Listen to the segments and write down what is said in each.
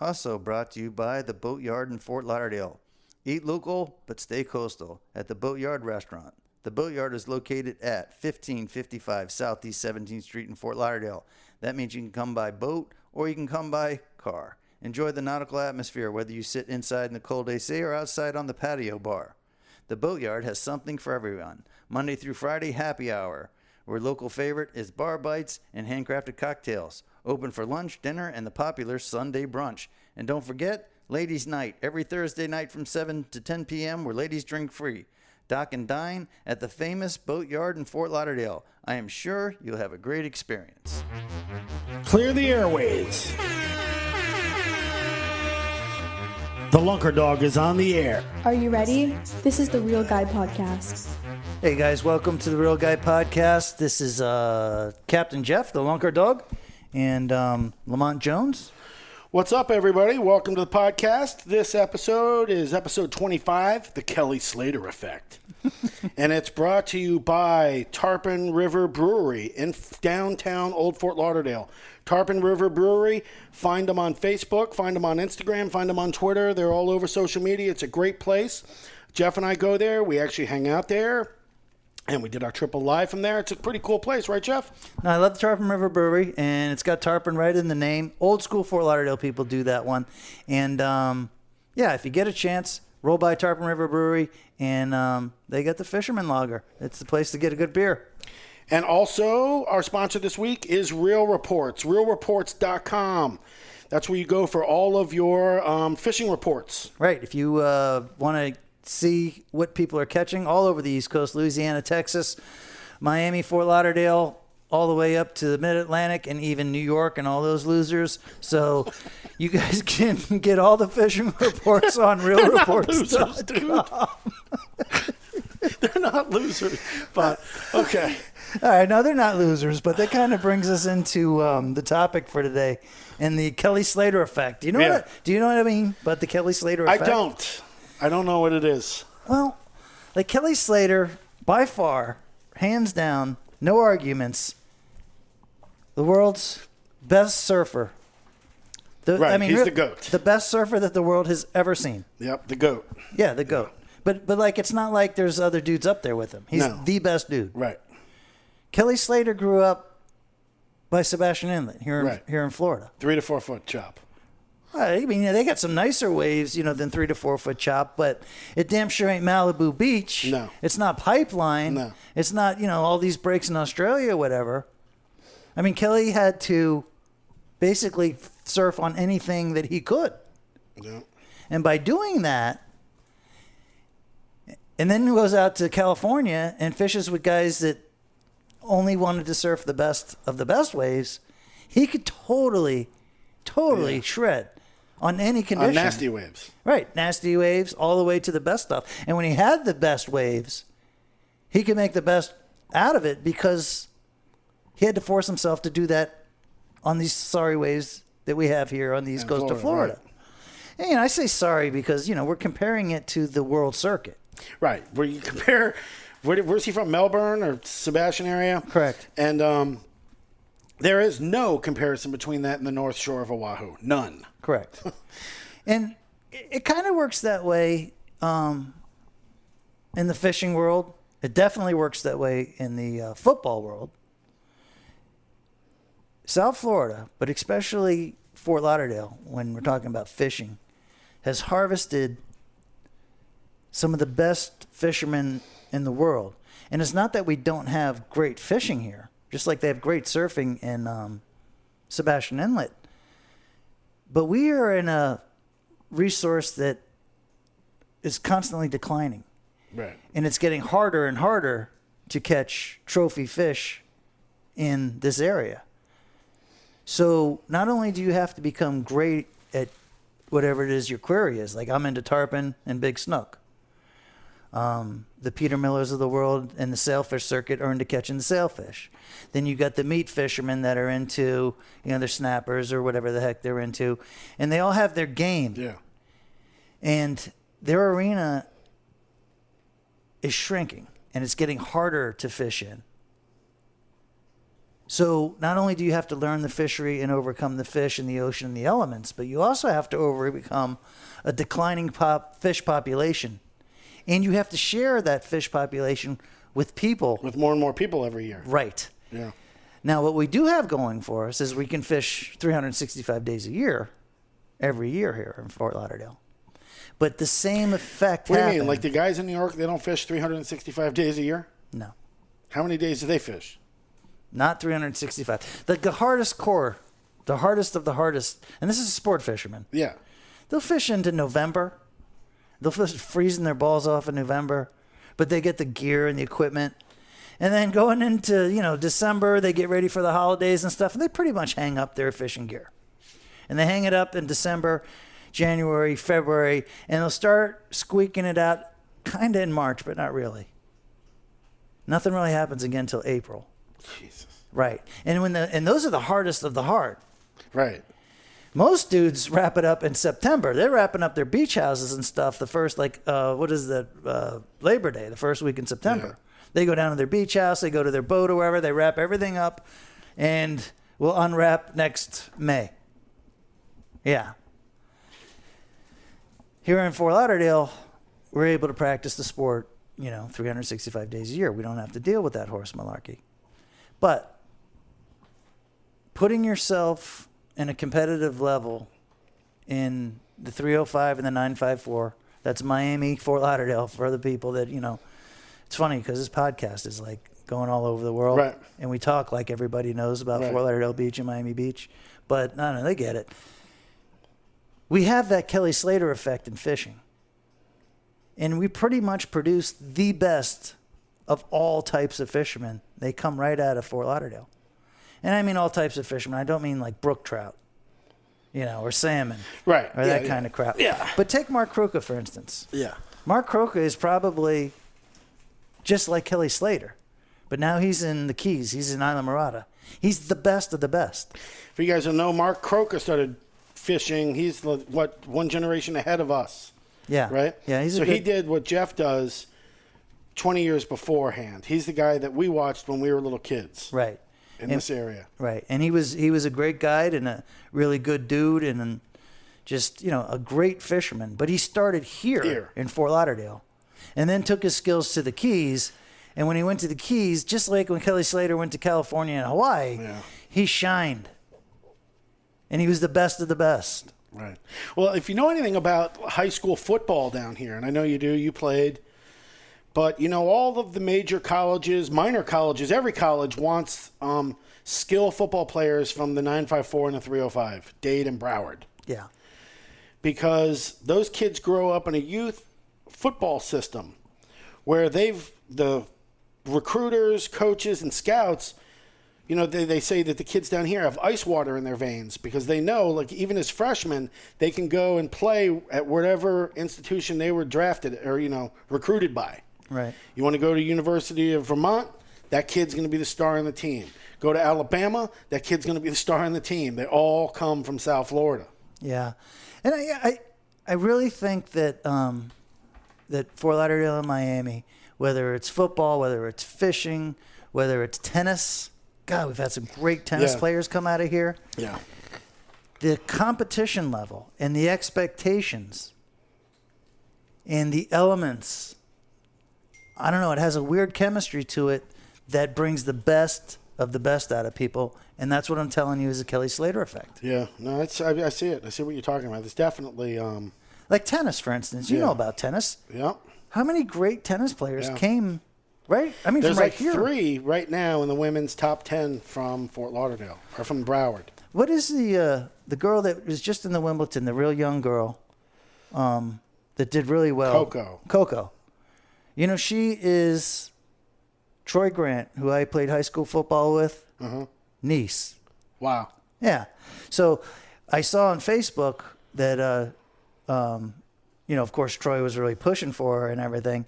Also brought to you by the Boatyard in Fort Lauderdale. Eat local, but stay coastal at the Boatyard Restaurant. The Boatyard is located at 1555 Southeast 17th Street in Fort Lauderdale. That means you can come by boat or you can come by car. Enjoy the nautical atmosphere whether you sit inside in the cold AC or outside on the patio bar. The Boatyard has something for everyone. Monday through Friday, happy hour, where local favorite is bar bites and handcrafted cocktails. Open for lunch, dinner, and the popular Sunday brunch. And don't forget, Ladies' Night, every Thursday night from 7 to 10 p.m. where ladies drink free. Dock and dine at the famous Boatyard in Fort Lauderdale. I am sure you'll have a great experience. Clear the airways. The Lunkerdog is on the air. Are you ready? This is the Real Guy Podcast. Hey guys, welcome to the Real Guy Podcast. This is Captain Jeff, the Lunkerdog, and Lamont Jones. What's up, everybody? Welcome to the podcast. This episode is episode 25, The Kelly Slater Effect. And it's brought to you by Tarpon River Brewery in downtown Old Fort Lauderdale. Tarpon River Brewery. Find them on Facebook, find them on Instagram, find them on Twitter. They're all over social media. It's a great place. Jeff and I go there. We actually hang out there. And we did our triple live from there. It's a pretty cool place, right, Jeff? No, I love the Tarpon River Brewery, and it's got Tarpon right in the name. Old school Fort Lauderdale people do that one. And, yeah, if you get a chance, roll by Tarpon River Brewery, and they got the Fisherman Lager. It's the place to get a good beer. And also, our sponsor this week is Real Reports, realreports.com. That's where you go for all of your fishing reports. Right. If you want to see what people are catching all over the East Coast, Louisiana, Texas, Miami, Fort Lauderdale, all the way up to the Mid-Atlantic and even New York and all those losers. So you guys can get all the fishing reports on realreports.com. They're not losers, but okay. All right, no, they're not losers, but that kind of brings us into the topic for today and the Kelly Slater Effect. Do you know what I mean about the Kelly Slater Effect? I don't know what it is. Well, like Kelly Slater, by far, hands down, no arguments, the world's best surfer. He's the GOAT. The best surfer that the world has ever seen. Yep, the GOAT. Yeah, the GOAT. But like, it's not like there's other dudes up there with him. He's the best dude. Right. Kelly Slater grew up by Sebastian Inlet here in Florida. 3 to 4 foot chop. I mean, they got some nicer waves, than 3 to 4 foot chop, but it damn sure ain't Malibu Beach. No. It's not Pipeline. No. It's not, all these breaks in Australia or whatever. I mean, Kelly had to basically surf on anything that he could. Yeah. And by doing that, and then he goes out to California and fishes with guys that only wanted to surf the best of the best waves, he could totally shred on any condition. On nasty waves. Right, nasty waves all the way to the best stuff. And when he had the best waves, he could make the best out of it because he had to force himself to do that on these sorry waves that we have here on the east coast of Florida. Right. And I say sorry because, we're comparing it to the world circuit. Right, where you compare, where's he from, Melbourne or Sebastian area? Correct. And there is no comparison between that and the North Shore of Oahu. None. Correct. And it kind of works that way in the fishing world. It definitely works that way in the football world. South Florida, but especially Fort Lauderdale, when we're talking about fishing, has harvested some of the best fishermen in the world. And it's not that we don't have great fishing here, just like they have great surfing in Sebastian Inlet. But we are in a resource that is constantly declining. Right. And it's getting harder and harder to catch trophy fish in this area. So not only do you have to become great at whatever it is your query is, like I'm into tarpon and big snook. The Peter Millers of the world and the sailfish circuit are into catching the sailfish. Then you got the meat fishermen that are into, their snappers or whatever the heck they're into. And they all have their game. Yeah. And their arena is shrinking and it's getting harder to fish in. So not only do you have to learn the fishery and overcome the fish in the ocean and the elements, but you also have to overcome a declining fish population. And you have to share that fish population with people. With more and more people every year. Right. Yeah. Now, what we do have going for us is we can fish 365 days a year, every year here in Fort Lauderdale. But the same effect What do you happened. mean? Like the guys in New York, they don't fish 365 days a year? No. How many days do they fish? Not 365. The hardest core, the hardest of the hardest, and this is sport fishermen. Yeah. They'll fish into November. They'll fish freezing their balls off in November, but they get the gear and the equipment. And then going into, December, they get ready for the holidays and stuff, and they pretty much hang up their fishing gear. And they hang it up in December, January, February, and they'll start squeaking it out kind of in March, but not really. Nothing really happens again until April. Jesus. Right. And those are the hardest of the hard. Right. Most dudes wrap it up in September. They're wrapping up their beach houses and stuff the first, Labor Day, the first week in September. Yeah. They go down to their beach house, they go to their boat or wherever, they wrap everything up, and we'll unwrap next May. Yeah. Here in Fort Lauderdale, we're able to practice the sport, 365 days a year. We don't have to deal with that horse malarkey. But putting yourself in a competitive level in the 305 and the 954, that's Miami, Fort Lauderdale, for the people that, it's funny because this podcast is like going all over the world. Right. And we talk like everybody knows about Right. Fort Lauderdale Beach and Miami Beach. But no, they get it. We have that Kelly Slater effect in fishing. And we pretty much produce the best of all types of fishermen. They come right out of Fort Lauderdale. And I mean all types of fishermen. I don't mean like brook trout, or salmon. Right. Or that kind of crap. Yeah. But take Mark Croca, for instance. Yeah. Mark Croca is probably just like Kelly Slater. But now he's in the Keys. He's in Isla Morada. He's the best of the best. For you guys who know, Mark Croca started fishing. He's one generation ahead of us. Yeah. Right? Yeah. He did what Jeff does 20 years beforehand. He's the guy that we watched when we were little kids. Right. In this area. Right. And he was a great guide and a really good dude and just, a great fisherman. But he started here in Fort Lauderdale and then took his skills to the Keys. And when he went to the Keys, just like when Kelly Slater went to California and Hawaii, he shined. And he was the best of the best. Right. Well, if you know anything about high school football down here, and I know you do, you played, but all of the major colleges, minor colleges, every college wants skill football players from the 954 and the 305, Dade and Broward. Yeah. Because those kids grow up in a youth football system where the recruiters, coaches, and scouts, they say that the kids down here have ice water in their veins because they know, like, even as freshmen, they can go and play at whatever institution they were drafted or, recruited by. Right. You want to go to University of Vermont, that kid's going to be the star on the team. Go to Alabama, that kid's going to be the star on the team. They all come from South Florida. Yeah. And I really think that that Fort Lauderdale and Miami, whether it's football, whether it's fishing, whether it's tennis, God, we've had some great tennis players come out of here. Yeah. The competition level and the expectations and the elements, I don't know, it has a weird chemistry to it that brings the best of the best out of people. And that's what I'm telling you is the Kelly Slater effect. Yeah. No, I see it. I see what you're talking about. It's definitely... like tennis, for instance. You know about tennis. Yeah. How many great tennis players came, right? I mean, there's from right like here. 3 right now in the women's top 10 from Fort Lauderdale or from Broward. What is the girl that was just in the Wimbledon, the real young girl that did really well? Coco. She is Troy Grant, who I played high school football with, niece. Wow. Yeah. So I saw on Facebook that, of course, Troy was really pushing for her and everything.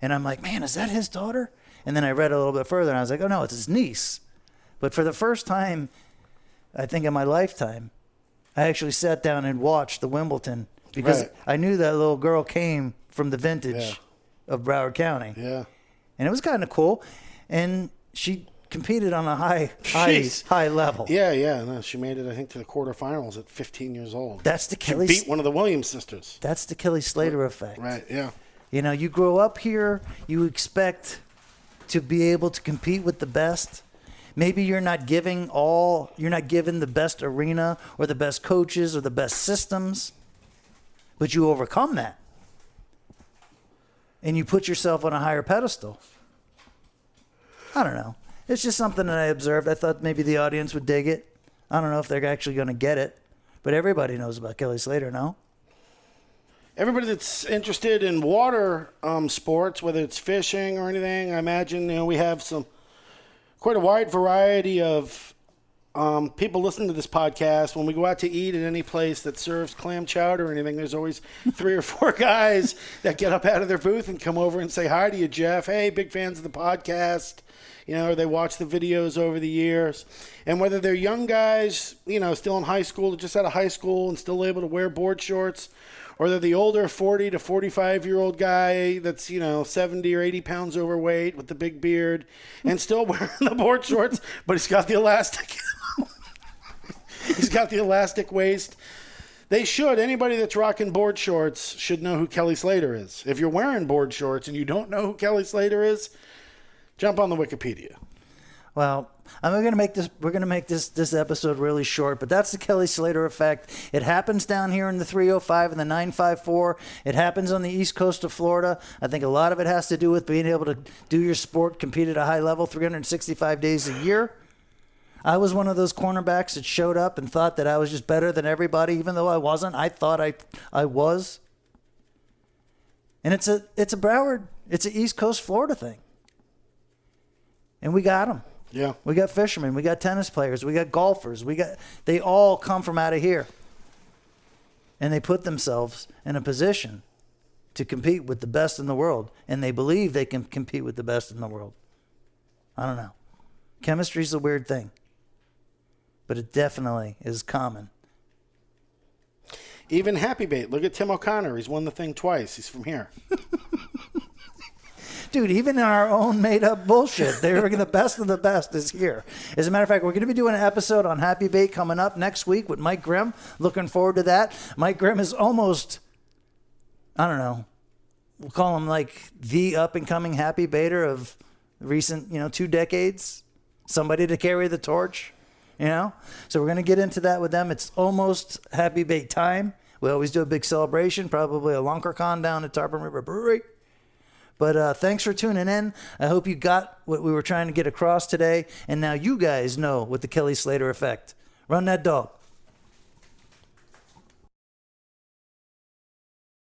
And I'm like, man, is that his daughter? And then I read a little bit further, and I was like, oh, no, it's his niece. But for the first time, I think in my lifetime, I actually sat down and watched the Wimbledon because I knew that little girl came from the vintage of Broward County. Yeah. And it was kind of cool. And she competed on a high level. Yeah. No, she made it, I think, to the quarterfinals at 15 years old. That's the Kelly. She beat one of the Williams sisters. That's the Kelly Slater effect. Right. Yeah. You know, you grow up here, you expect to be able to compete with the best. Maybe you're not given the best arena or the best coaches or the best systems, but you overcome that. And you put yourself on a higher pedestal. I don't know. It's just something that I observed. I thought maybe the audience would dig it. I don't know if they're actually going to get it, but everybody knows about Kelly Slater now. Everybody that's interested in water sports, whether it's fishing or anything, I imagine we have quite a wide variety of people listening to this podcast. When we go out to eat at any place that serves clam chowder or anything, there's always 3 or 4 guys that get up out of their booth and come over and say hi to you, Jeff. Hey, big fans of the podcast. Or they watch the videos over the years. And whether they're young guys, still in high school, just out of high school and still able to wear board shorts, or they're the older 40 to 45-year-old guy that's, 70 or 80 pounds overweight with the big beard and still wearing the board shorts, but he's got the elastic. He's got the elastic waist. Anybody that's rocking board shorts should know who Kelly Slater is. If you're wearing board shorts and you don't know who Kelly Slater is, jump on the Wikipedia. Well, we're going to make this episode really short, but that's the Kelly Slater effect. It happens down here in the 305 and the 954. It happens on the east coast of Florida. I think a lot of it has to do with being able to do your sport, compete at a high level 365 days a year. I was one of those cornerbacks that showed up and thought that I was just better than everybody, even though I wasn't. I thought I was. And it's a Broward, it's an East Coast Florida thing. And we got them. Yeah. We got fishermen. We got tennis players. We got golfers. They all come from out of here. And they put themselves in a position to compete with the best in the world. And they believe they can compete with the best in the world. I don't know. Chemistry's a weird thing. But it definitely is common. Even Happy Bait. Look at Tim O'Connor. He's won the thing twice. He's from here. Dude, even in our own made-up bullshit, the best of the best is here. As a matter of fact, we're going to be doing an episode on Happy Bait coming up next week with Mike Grimm. Looking forward to that. Mike Grimm is almost, I don't know, we'll call him like the up-and-coming Happy Baiter of recent, 2 decades. Somebody to carry the torch, So we're going to get into that with them. It's almost Happy Bait time. We always do a big celebration, probably a Lunkerdog down at Tarpon River Brewery. But thanks for tuning in. I hope you got what we were trying to get across today. And now you guys know what the Kelly Slater effect. Run that dog.